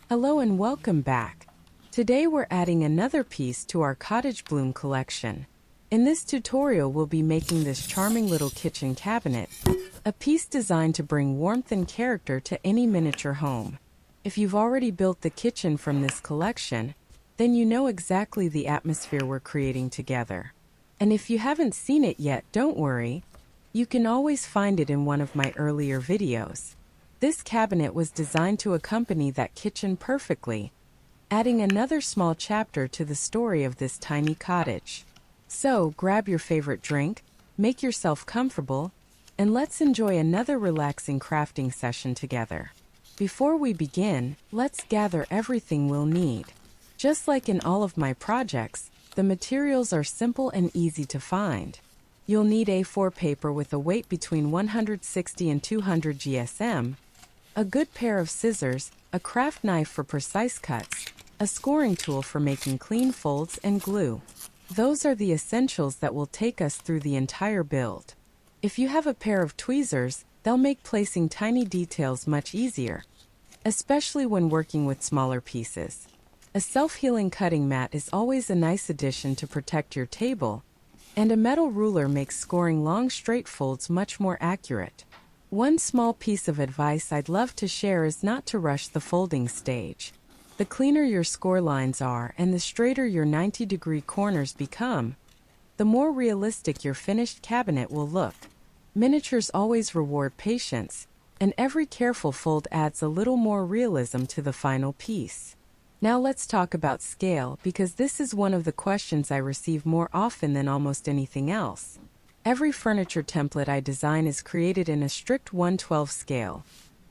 Hello and welcome back. Today we're adding another piece to our Cottage Bloom collection. In this tutorial we'll be making this charming little kitchen cabinet, a piece designed to bring warmth and character to any miniature home. If you've already built the kitchen from this collection, then you know exactly the atmosphere we're creating together. And if you haven't seen it yet, don't worry. You can always find it in one of my earlier videos. This cabinet was designed to accompany that kitchen perfectly, adding another small chapter to the story of this tiny cottage. So, grab your favorite drink, make yourself comfortable, and let's enjoy another relaxing crafting session together. Before we begin, let's gather everything we'll need. Just like in all of my projects, the materials are simple and easy to find. You'll need A4 paper with a weight between 160 and 200 GSM, a good pair of scissors, a craft knife for precise cuts, a scoring tool for making clean folds, and glue. Those are the essentials that will take us through the entire build. If you have a pair of tweezers, they'll make placing tiny details much easier, especially when working with smaller pieces. A self-healing cutting mat is always a nice addition to protect your table, and a metal ruler makes scoring long straight folds much more accurate. One small piece of advice I'd love to share is not to rush the folding stage. The cleaner your score lines are and the straighter your 90-degree corners become, the more realistic your finished cabinet will look. Miniatures always reward patience, and every careful fold adds a little more realism to the final piece. Now let's talk about scale, because this is one of the questions I receive more often than almost anything else. Every furniture template I design is created in a strict 1/12 scale,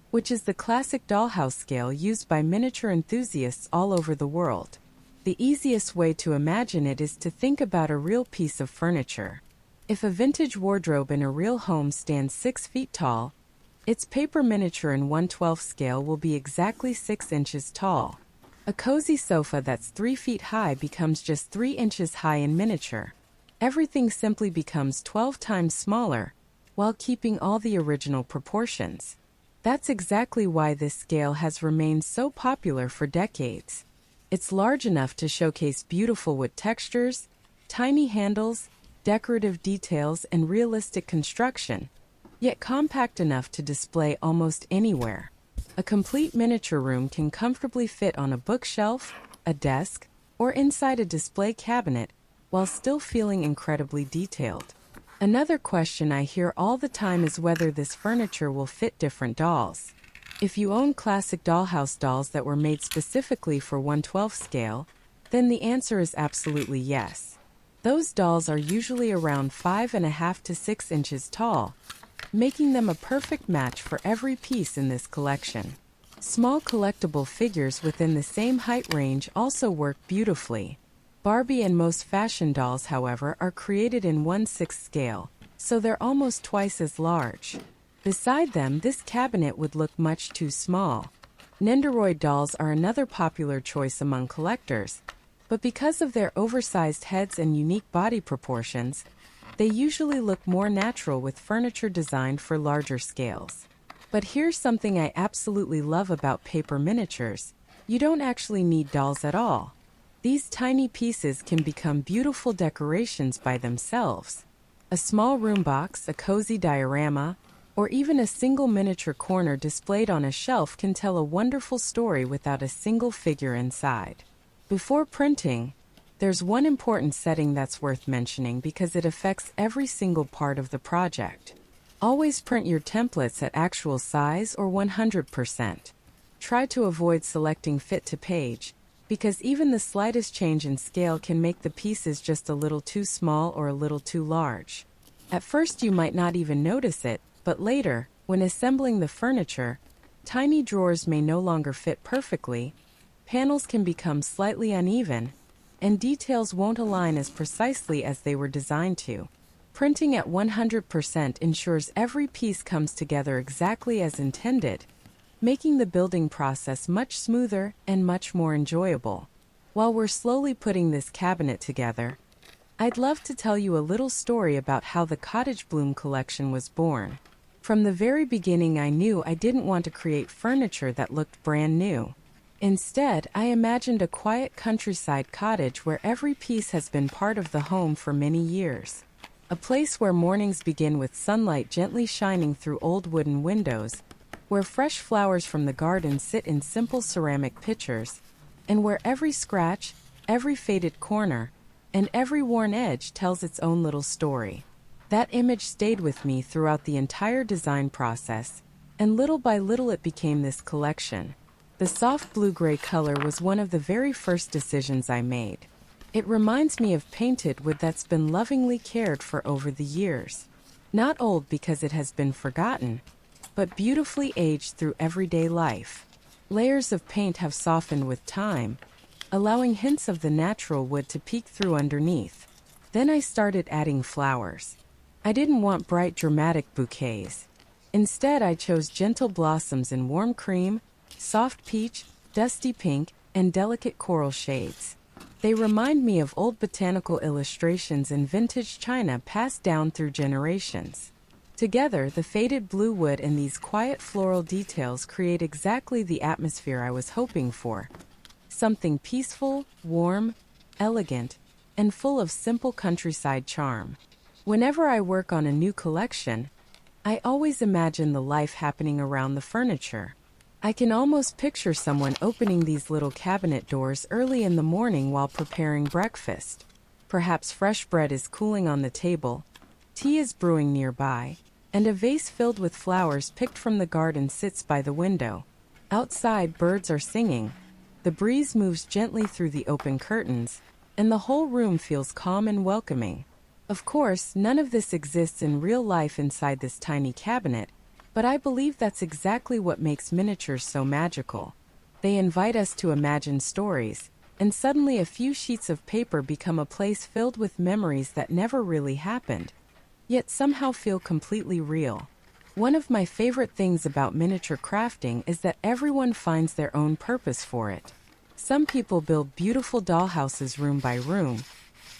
which is the classic dollhouse scale used by miniature enthusiasts all over the world. The easiest way to imagine it is to think about a real piece of furniture. If a vintage wardrobe in a real home stands 6 feet tall, its paper miniature in 1/12 scale will be exactly 6 inches tall. A cozy sofa that's 3 feet high becomes just 3 inches high in miniature. Everything simply becomes 12 times smaller, while keeping all the original proportions. That's exactly why this scale has remained so popular for decades. It's large enough to showcase beautiful wood textures, tiny handles, decorative details, and realistic construction, yet compact enough to display almost anywhere. A complete miniature room can comfortably fit on a bookshelf, a desk, or inside a display cabinet, while still feeling incredibly detailed. Another question I hear all the time is whether this furniture will fit different dolls. If you own classic dollhouse dolls that were made specifically for 1/12 scale, then the answer is absolutely yes. Those dolls are usually around 5.5 to 6 inches tall, making them a perfect match for every piece in this collection. Small collectible figures within the same height range also work beautifully. Barbie and most fashion dolls, however, are created in 1/6 scale, so they're almost twice as large. Beside them, this cabinet would look much too small. Nendoroid dolls are another popular choice among collectors, but because of their oversized heads and unique body proportions, they usually look more natural with furniture designed for larger scales. But here's something I absolutely love about paper miniatures: you don't actually need dolls at all. These tiny pieces can become beautiful decorations by themselves. A small room box, a cozy diorama, or even a single miniature corner displayed on a shelf can tell a wonderful story without a single figure inside. Before printing, there's one important setting that's worth mentioning because it affects every single part of the project. Always print your templates at actual size or 100%. Try to avoid selecting fit to page, because even the slightest change in scale can make the pieces just a little too small or a little too large. At first you might not even notice it, but later, when assembling the furniture, tiny drawers may no longer fit perfectly, panels can become slightly uneven, and details won't align as precisely as they were designed to. Printing at 100% ensures every piece comes together exactly as intended, making the building process much smoother and much more enjoyable. While we're slowly putting this cabinet together, I'd love to tell you a little story about how the Cottage Bloom collection was born. From the very beginning, I knew I didn't want to create furniture that looked brand new. Instead, I imagined a quiet countryside cottage where every piece has been part of the home for many years. A place where mornings begin with sunlight gently shining through old wooden windows, where fresh flowers from the garden sit in simple ceramic pitchers, and where every scratch, every faded corner, and every worn edge tells its own little story. That image stayed with me throughout the entire design process, and little by little it became this collection. The soft blue-gray color was one of the very first decisions I made. It reminds me of painted wood that's been lovingly cared for over the years. Not old because it has been forgotten, but beautifully aged through everyday life. Layers of paint have softened with time, allowing hints of the natural wood to peek through underneath. Then I started adding flowers. I didn't want bright, dramatic bouquets. Instead, I chose gentle blossoms in warm cream, soft peach, dusty pink, and delicate coral shades. They remind me of old botanical illustrations and vintage china passed down through generations. Together, the faded blue wood and these quiet floral details create exactly the atmosphere I was hoping for. Something peaceful, warm, elegant, and full of simple countryside charm. Whenever I work on a new collection, I always imagine the life happening around the furniture. I can almost picture someone opening these little cabinet doors early in the morning while preparing breakfast. Perhaps fresh bread is cooling on the table, tea is brewing nearby, and a vase filled with flowers picked from the garden sits by the window. Outside, birds are singing. The breeze moves gently through the open curtains, and the whole room feels calm and welcoming. Of course, none of this exists in real life inside this tiny cabinet, but I believe that's exactly what makes miniatures so magical. They invite us to imagine stories, and suddenly a few sheets of paper become a place filled with memories that never really happened, yet somehow feel completely real. One of my favorite things about miniature crafting is that everyone finds their own purpose for it. Some people build beautiful dollhouses room by room,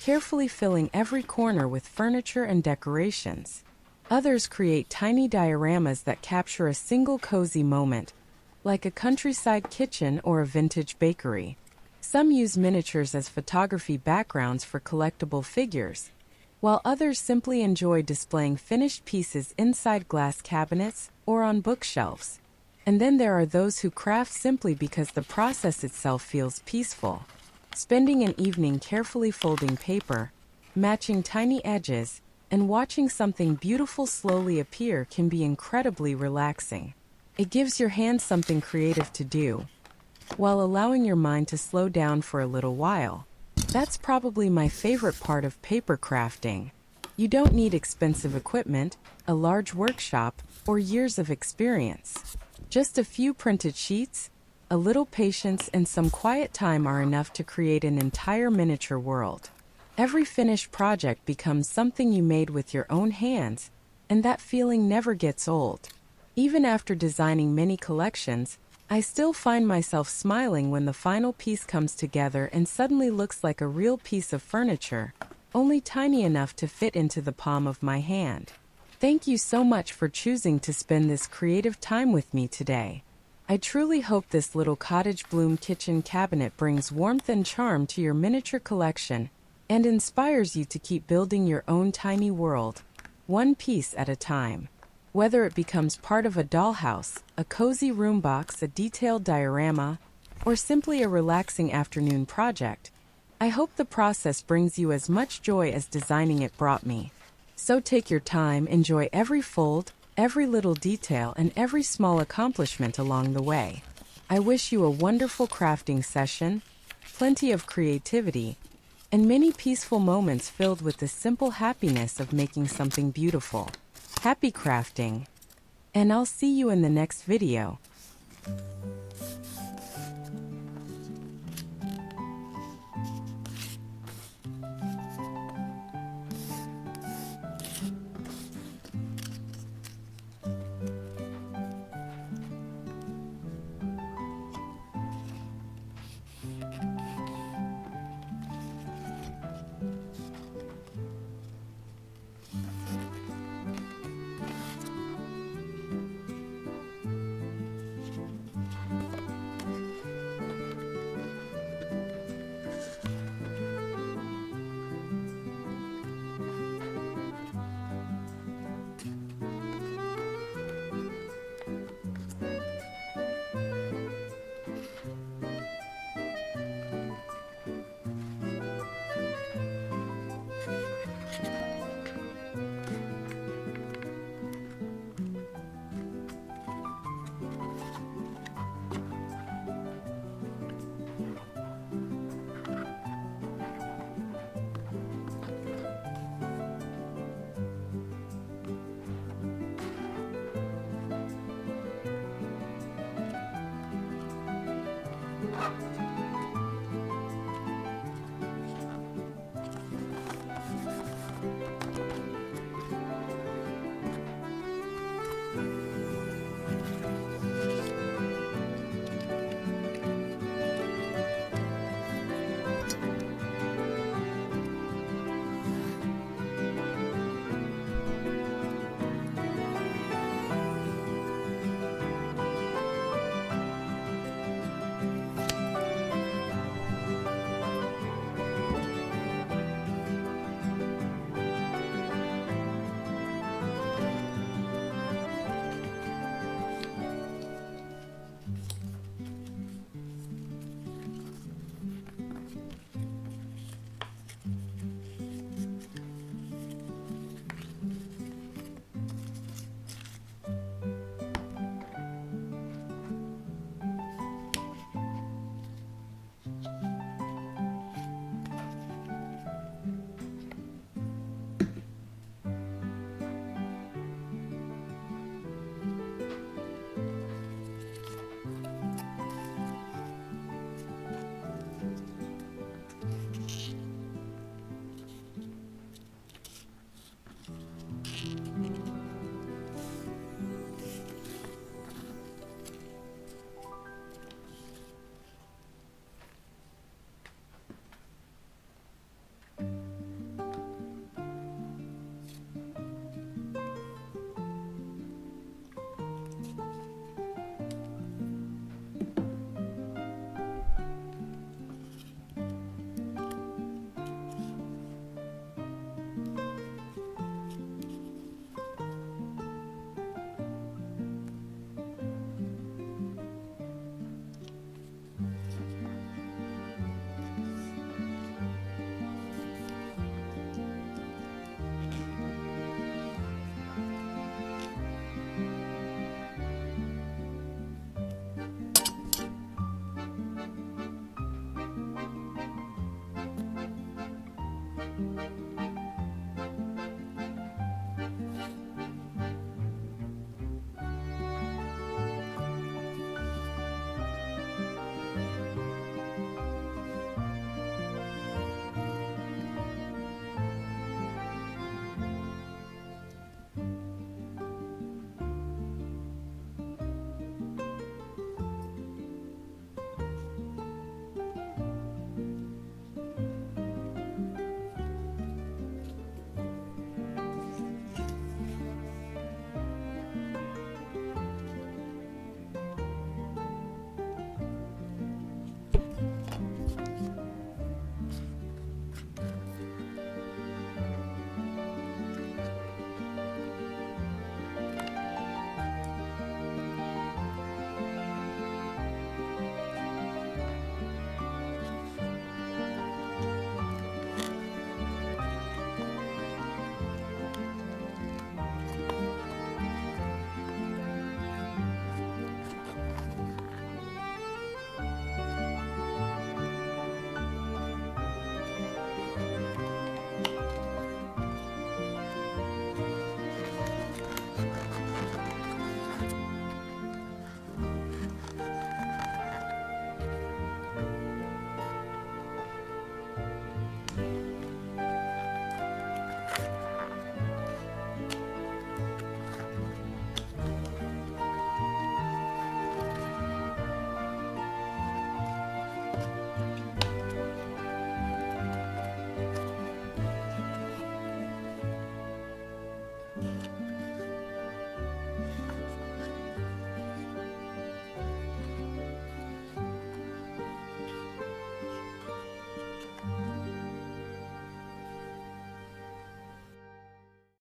carefully filling every corner with furniture and decorations. Others create tiny dioramas that capture a single cozy moment, like a countryside kitchen or a vintage bakery. Some use miniatures as photography backgrounds for collectible figures, while others simply enjoy displaying finished pieces inside glass cabinets or on bookshelves. And then there are those who craft simply because the process itself feels peaceful. Spending an evening carefully folding paper, matching tiny edges, and watching something beautiful slowly appear can be incredibly relaxing. It gives your hands something creative to do, while allowing your mind to slow down for a little while. That's probably my favorite part of paper crafting. You don't need expensive equipment, a large workshop, or years of experience. Just a few printed sheets, a little patience, and some quiet time are enough to create an entire miniature world. Every finished project becomes something you made with your own hands, and that feeling never gets old. Even after designing many collections, I still find myself smiling when the final piece comes together and suddenly looks like a real piece of furniture, only tiny enough to fit into the palm of my hand. Thank you so much for choosing to spend this creative time with me today. I truly hope this little Cottage Bloom kitchen cabinet brings warmth and charm to your miniature collection and inspires you to keep building your own tiny world, one piece at a time. Whether it becomes part of a dollhouse, a cozy room box, a detailed diorama, or simply a relaxing afternoon project, I hope the process brings you as much joy as designing it brought me. So take your time, enjoy every fold, every little detail, and every small accomplishment along the way. I wish you a wonderful crafting session, plenty of creativity, and many peaceful moments filled with the simple happiness of making something beautiful. Happy crafting! And I'll see you in the next video.